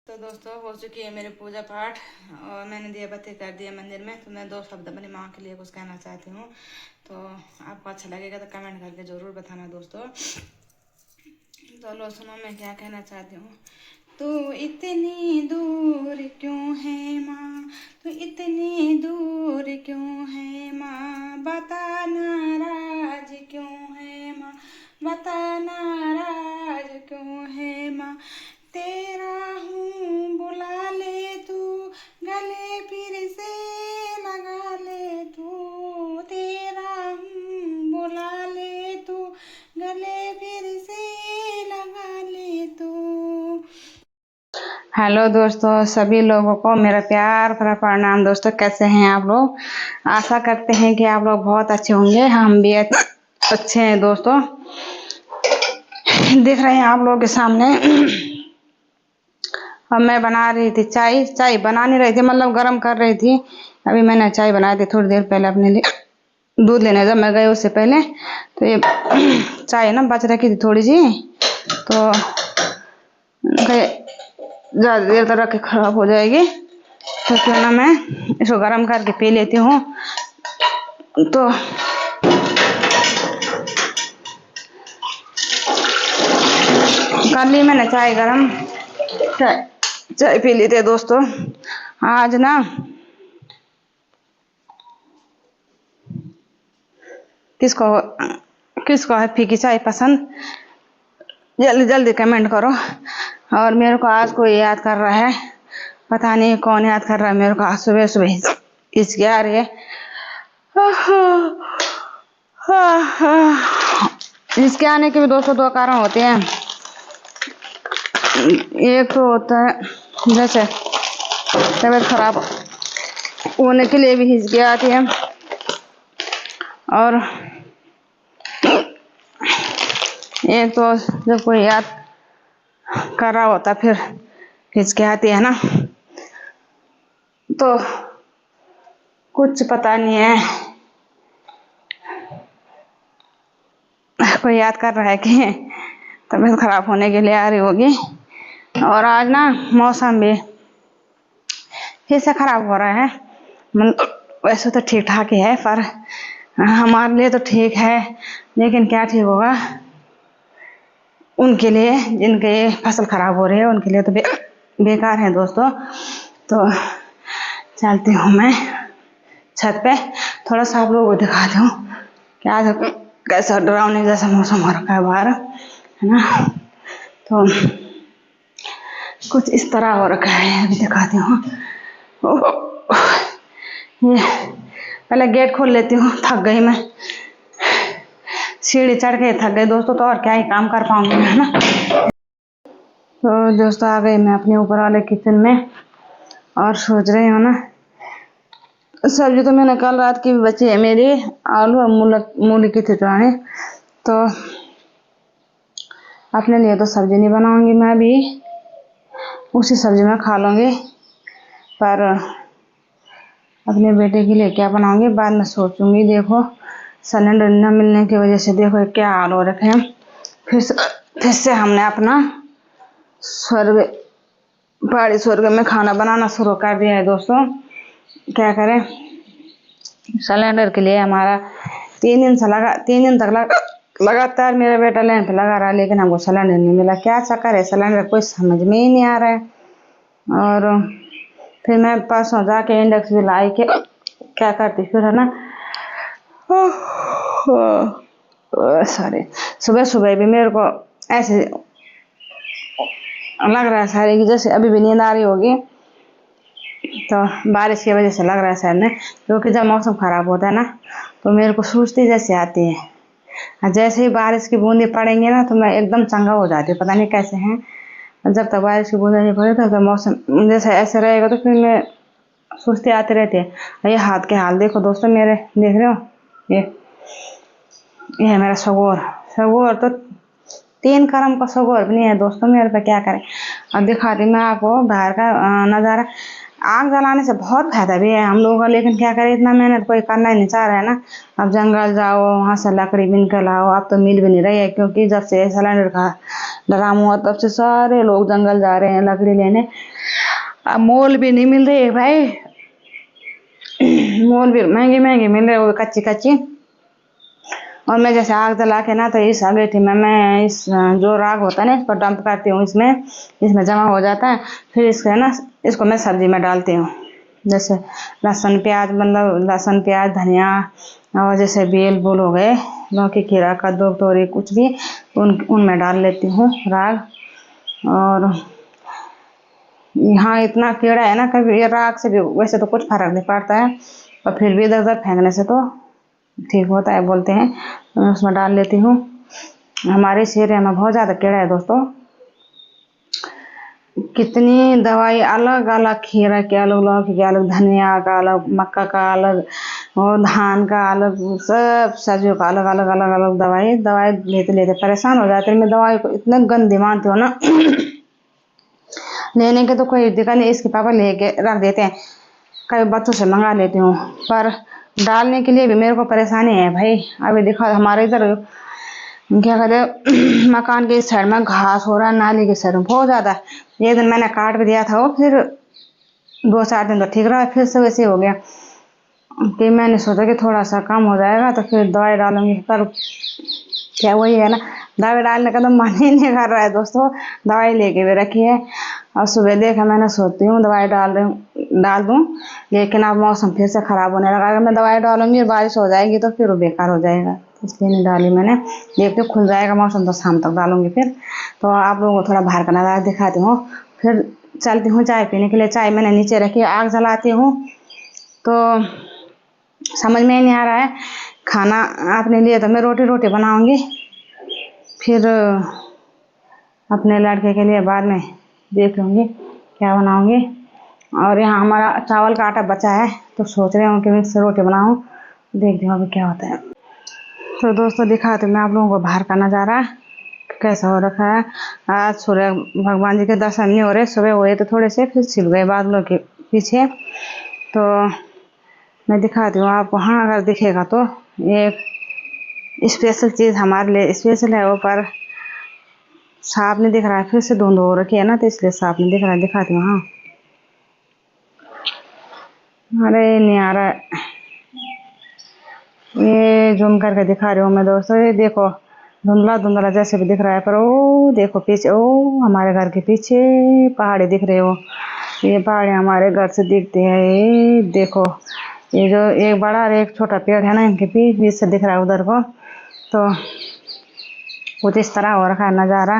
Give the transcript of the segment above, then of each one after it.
तो दोस्तों हो चुकी है मेरी पूजा पाठ और मैंने दिया बत्ती कर दिया मंदिर में। तो मैं 2 शब्द अपनी माँ के लिए कुछ कहना चाहती हूँ। तो आपको अच्छा लगेगा तो कमेंट करके ज़रूर बताना दोस्तों। तो लो सुनो मैं क्या कहना चाहती हूँ। तू इतनी दूर क्यों है माँ, तू इतनी दूर क्यों है माँ, बता नाराज क्यों है माँ, बता नाराज क्यों है माँ। तेरा हूँ बुला ले तू, गले फिर से लगा ले तू, तेरा हूँ बुला ले तू, गले फिर से लगा ले तू। हेलो दोस्तों, सभी लोगों को मेरा प्यार भरा प्रणाम। दोस्तों कैसे हैं आप लोग? आशा करते हैं कि आप लोग बहुत अच्छे होंगे। हम भी अच्छे हैं दोस्तों। दिख रहे हैं आप लोगों के सामने। अब मैं बना रही थी चाय बना नहीं रही थी, मतलब गर्म कर रही थी। अभी मैंने चाय बनाई थी थोड़ी देर पहले अपने लिए। दूध लेने जब मैं गई उससे पहले तो ये चाय ना बच रखी थी थोड़ी सी, तो ज़्यादा देर तक रख के खराब हो जाएगी, तो क्यों ना मैं इसको गर्म करके पी लेती हूँ। तो कर ली मैंने चाय गरम, चाय पी ली थी दोस्तों। आज ना किसको किसको है फीकी चाय पसंद, जल्दी जल्दी कमेंट करो। और मेरे को आज कोई याद कर रहा है, पता नहीं कौन याद कर रहा है मेरे को। आज सुबह सुबह इसकी आ रही है। इसके आने के भी दोस्तों 2 कारण होते हैं। एक तो होता है जैसे तबीयत खराब होने के लिए भी हिचकी आती है, और एक तो जब कोई याद कर रहा होता फिर हिचकी आती है ना। तो कुछ पता नहीं है, कोई याद कर रहा है कि तबीयत खराब होने के लिए आ रही होगी। और आज ना मौसम भी फिर से खराब हो रहा है। वैसे तो ठीक ठाक ही है, पर हमारे लिए तो ठीक है, लेकिन क्या ठीक होगा उनके लिए जिनके फसल खराब हो रही है, उनके लिए तो बेकार है दोस्तों। तो चलती हूँ मैं छत पे, थोड़ा सा आप लोगों को दिखाती हूँ कि आज कैसा डरावने जैसा मौसम हो रखा है बाहर, है ना। तो कुछ इस तरह हो रखा है, अभी दिखाती हूँ। ये पहले गेट खोल लेती हूँ, थक गई मैं, सीढ़ी चढ़ के थक गई दोस्तों, तो और क्या ही काम कर पाऊंगी, है ना। तो दोस्तों आ गई मैं अपने ऊपर वाले किचन में और सोच रही हूँ ना, सब्जी तो मैंने कल रात की भी बची है मेरी, आलू और मूली की ठिठुआनी। तो अपने लिए तो सब्जी नहीं बनाऊंगी, मैं भी उसी सब्जी में खा लूँगी, पर अपने बेटे के लिए क्या बनाऊंगी बाद में सोचूंगी। देखो सिलेंडर न मिलने की वजह से देखो क्या हाल हो रखे हैं। फिर से हमने अपना पहाड़ी स्वर्ग में खाना बनाना शुरू कर दिया है दोस्तों। क्या करें, सिलेंडर के लिए हमारा 3 दिन तक लगातार मेरा बेटा लाइन पे लगा रहा, लेकिन हमको सिलेंडर नहीं मिला। क्या चक्कर है सिलेंडर, कोई समझ में ही नहीं आ रहा है। और फिर मैं परसों जाके इंडेक्स भी लाई के क्या करती फिर, है ना। सॉरी, सुबह सुबह भी मेरे को ऐसे लग रहा है सारे की जैसे अभी भी नींद आ रही होगी। तो बारिश की वजह से लग रहा है शायद में, क्योंकि जब मौसम खराब होता है ना तो मेरे को सुस्ती जैसे आती है। जैसे ही बारिश की बूंदें पड़ेंगी ना तो मैं एकदम चंगा हो जाती हूँ, पता नहीं कैसे हैं। जब तक बारिश की बूंदें नहीं पड़े तो मौसम जैसे ऐसे रहेगा तो फिर मैं सुस्ती आती रहती है। ये हाथ के हाल देखो दोस्तों मेरे, देख रहे हो, ये है मेरा सगोर तो 3 करम का सगोर भी नहीं है दोस्तों मेरे पे, क्या करें। अब दिखाती मैं आपको बाहर का नज़ारा। आग जलाने से बहुत फायदा भी है हम लोगों का, लेकिन क्या करें, इतना मेहनत कोई करना ही नहीं चाह रहा है ना। अब जंगल जाओ, वहाँ से लकड़ी बीन कर लाओ, अब तो मिल भी नहीं रही है, क्योंकि जब से सिलेंडर का ड्रामा हुआ तब से सारे लोग जंगल जा रहे हैं लकड़ी लेने। अब मोल भी नहीं मिल रही है भाई, मोल भी महंगे महंगे मिल रहे, वो कच्ची कच्ची। और मैं जैसे आग जला के ना, तो इस अगेठी में मैं इस जो राग होता है ना, इसको डंप करती हूँ, इसमें जमा हो जाता है। फिर इसको है ना, इसको मैं सब्जी में डालती हूँ, जैसे लहसुन प्याज, मतलब लहसुन प्याज धनिया, और जैसे बेल बूल हो गए, लौकी खीरा कद्दू तोरी कुछ भी, उनमें डाल लेती हूँ राग। और यहाँ इतना कीड़ा है ना, कभी ये राग से भी वैसे तो कुछ फर्क नहीं पड़ता है, और फिर भी इधर उधर फेंकने से तो ठीक होता है बोलते हैं, तो मैं उसमें डाल लेती हूँ। हमारे इस एरिया में बहुत ज़्यादा कीड़ा है दोस्तों, कितनी दवाई अलग अलग, खीरा के अलग, लौकी के अलग, धनिया का अलग, मक्का का अलग, और धान का अलग, सब सब्जियों का अलग अलग अलग अलग दवाई लेते लेते परेशान हो जाते हैं। मैं दवाई को इतने गंदी मानती हूँ ना लेने के तो कोई दिक्कत नहीं, इसके पापा लेके रख देते हैं, कभी बच्चों से मंगा लेती हूँ, पर डालने के लिए भी मेरे को परेशानी है भाई। अभी देखा हमारे इधर क्या कहते मकान के इस साइड में घास हो रहा है, नाली के साइड में बहुत ज़्यादा। एक दिन मैंने काट भी दिया था वो, फिर 2-4 दिन तो ठीक रहा, फिर से वैसे हो गया कि मैंने सोचा कि थोड़ा सा कम हो जाएगा तो फिर दवाई डालूंगी, पर क्या वही है ना, दवाई डालने का तो मन ही नहीं कर रहा है दोस्तों। दवाई लेके भी रखी है, और सुबह देखा मैंने सोचती हूँ दवाई डाल दूँ, लेकिन अब मौसम फिर से ख़राब होने लगा। अगर मैं दवाई डालूंगी और बारिश हो जाएगी तो फिर वो बेकार हो जाएगा, इसलिए नहीं डाली मैंने। देखते खुल जाएगा मौसम तो शाम तक डालूंगी फिर। तो आप लोगों को थोड़ा बाहर का नज़ारा दिखाती हूँ, फिर चलती हूँ चाय पीने के लिए। चाय मैंने नीचे रखी, आग जलाती हूँ, तो समझ में नहीं आ रहा है खाना अपने लिए, तो मैं रोटी बनाऊंगी, फिर अपने लड़के के लिए बाद में देख लूँगी क्या बनाऊंगी। और यहाँ हमारा चावल का आटा बचा है, तो सोच रही हूँ कि मिक्स रोटी बनाऊँ, देखती हूँ अभी क्या होता है। तो दोस्तों दिखाती हूँ मैं आप लोगों को बाहर का नज़ारा कैसा हो रखा है। आज सूर्य भगवान जी के दर्शन नहीं हो रहे, सुबह हुए तो थोड़े से, फिर छिप गए बादलों के पीछे। तो मैं दिखाती हूँ आपको, हाँ अगर दिखेगा तो एक स्पेशल चीज़ हमारे लिए स्पेशल है वो, पर साफ नहीं दिख रहा है, फिर से धुंध हो रखी है ना, तो इसलिए साफ नहीं दिख रहा है। दिखाती हूँ, हाँ अरे नहीं आ रहा है, ये जूम करके दिखा रही हूँ मैं दोस्तों। ये देखो धुंधला धुंधला जैसे भी दिख रहा है, पर ओ देखो पीछे, ओ हमारे घर के पीछे पहाड़ी दिख रही हो, ये पहाड़ी हमारे घर से दिखती है। ये देखो, ये जो एक बड़ा और एक छोटा पेड़ है ना, इनके बीच से दिख रहा है उधर को, तो कुछ इस तरह हो रखा है नज़ारा।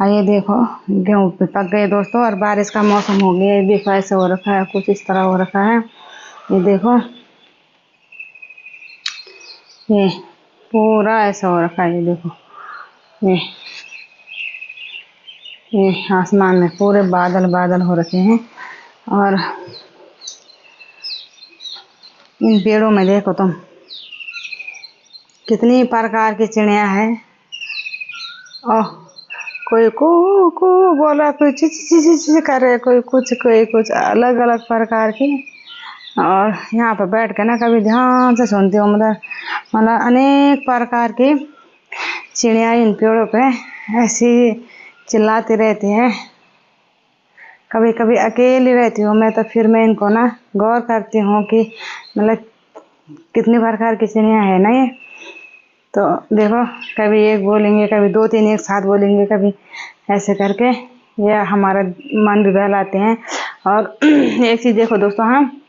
ये देखो गेहूँ पक गए दोस्तों, और बारिश का मौसम हो गया, ये देखो ऐसे हो रखा है, कुछ इस तरह हो रखा है। ये देखो ये पूरा ऐसा हो रखा है, ये देखो ये आसमान में पूरे बादल बादल हो रखे हैं। और इन पेड़ों में देखो तुम कितनी प्रकार की चिड़िया है। ओह, कोई कू कू बोला, कोई ची ची ची ची कर रहे, कोई कुछ अलग अलग प्रकार की। और यहाँ पर बैठ के ना कभी ध्यान से सुनती हूँ, मतलब अनेक प्रकार की चिड़िया इन पेड़ों पे ऐसी चिल्लाती रहती है। कभी कभी अकेली रहती हूँ मैं, तो फिर मैं इनको ना गौर करती हूँ कि मतलब कितनी प्रकार की चिड़िया है ना ये। तो देखो कभी एक बोलेंगे, कभी 2-3 एक साथ बोलेंगे, कभी ऐसे करके ये हमारा मन भी बहलाते हैं। और एक चीज़ देखो दोस्तों, हाँ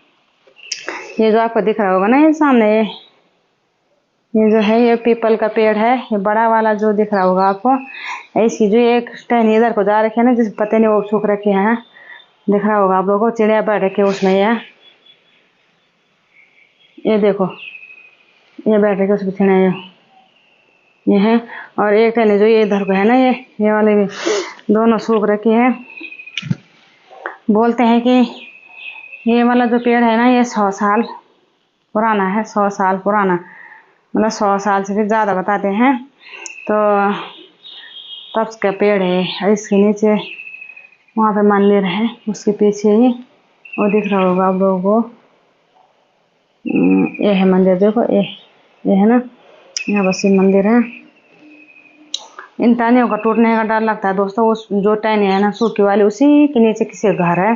ये जो आपको दिख रहा होगा ना, ये सामने ये जो है, ये पीपल का पेड़ है, ये बड़ा वाला जो दिख रहा होगा आपको, इसकी जो एक टहनी इधर को जा रखी है ना, जिस पत्ते ने वो सूख रखे हैं, दिख रहा होगा आप लोगों को, चिड़िया बैठ रखी है उसमें। ये देखो ये बैठ रखी उसकी चिड़िया ये है। और एक टहनी जो ये इधर को है ना, ये वाले भी दोनों सूख रखी है। बोलते हैं कि ये वाला जो पेड़ है ना, ये 100 साल पुराना है, 100 साल पुराना, मतलब 100 साल से भी ज़्यादा बताते हैं। तो तब का पेड़ है, इसके नीचे वहाँ पे मंदिर है, उसके पीछे ही वो दिख रहा होगा आप लोगों को, ये है मंदिर, देखो ये है ना, यहाँ बस ये मंदिर है। इन टहनियों का टूटने का डर लगता है दोस्तों। उस जो टहनी है ना सूखी वाली, उसी के नीचे किसी का घर है,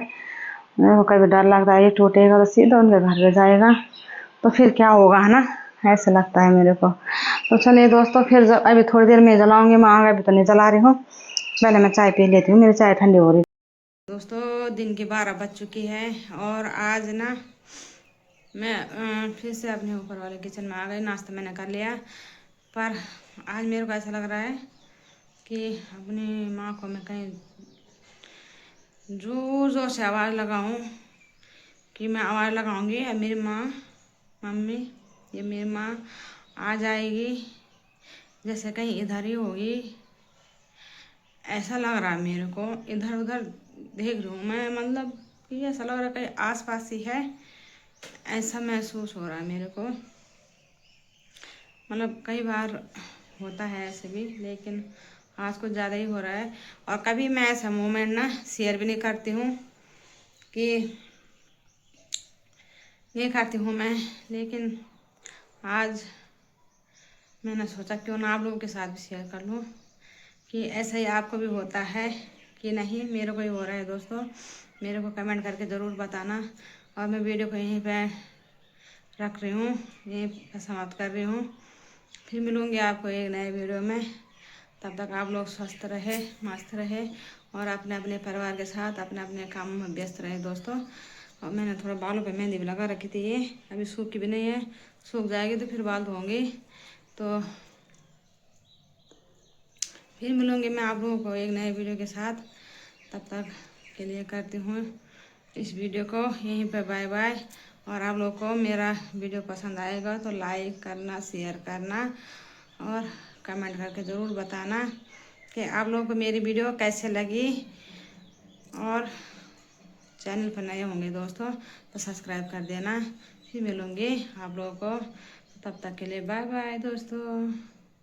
मेरे को कभी डर लगता है ये टूटेगा तो सीधा उनके घर पे जाएगा तो फिर क्या होगा, है ना, ऐसे लगता है मेरे को। तो चलिए दोस्तों, फिर अभी थोड़ी देर में जलाऊंगी मैं आग, अभी तो नहीं जला रही हूँ। पहले मैं चाय पी लेती हूँ, मेरी चाय ठंडी हो रही। दोस्तों दिन की 12 बज चुकी है और आज ना मैं फिर से अपने ऊपर वाले किचन में आ गई। नाश्ता मैंने कर लिया, पर आज मेरे को ऐसा लग रहा है कि अपनी माँ को मैं कहीं जोर जोर से आवाज़ लगाऊं, कि मैं आवाज़ लगाऊंगी और मेरी माँ, मम्मी, ये मेरी माँ आ जाएगी, जैसे कहीं इधर ही होगी, ऐसा लग रहा है मेरे को। इधर उधर देख रही हूँ मैं, मतलब कि ऐसा लग रहा है कहीं आस पास ही है, ऐसा महसूस हो रहा है मेरे को। मतलब कई बार होता है ऐसे भी, लेकिन आज कुछ ज़्यादा ही हो रहा है। और कभी मैं ऐसा मोमेंट ना शेयर भी नहीं करती हूँ, कि नहीं करती हूँ मैं, लेकिन आज मैंने सोचा क्यों ना आप लोगों के साथ भी शेयर कर लूँ, कि ऐसा ही आपको भी होता है कि नहीं। मेरे को ही हो रहा है दोस्तों, मेरे को कमेंट करके ज़रूर बताना। और मैं वीडियो को यहीं पे रख रही हूँ, यहीं पर समाप्त कर रही हूँ। फिर मिलूँगी आपको एक नए वीडियो में। तब तक आप लोग स्वस्थ रहे, मस्त रहे और अपने अपने परिवार के साथ अपने अपने कामों में व्यस्त रहे दोस्तों। और मैंने थोड़ा बालों पे मेहंदी भी लगा रखी थी, ये अभी सूखी भी नहीं है, सूख जाएगी तो फिर बाल धोऊंगी। तो फिर मिलूँगी मैं आप लोगों को एक नए वीडियो के साथ। तब तक के लिए करती हूँ इस वीडियो को यहीं पे बाय बाय। और आप लोगों को मेरा वीडियो पसंद आएगा तो लाइक करना, शेयर करना और कमेंट करके ज़रूर बताना कि आप लोगों को मेरी वीडियो कैसे लगी। और चैनल पर नए होंगे दोस्तों तो सब्सक्राइब कर देना। फिर मिलूँगी आप लोगों को, तब तक के लिए बाय बाय दोस्तों।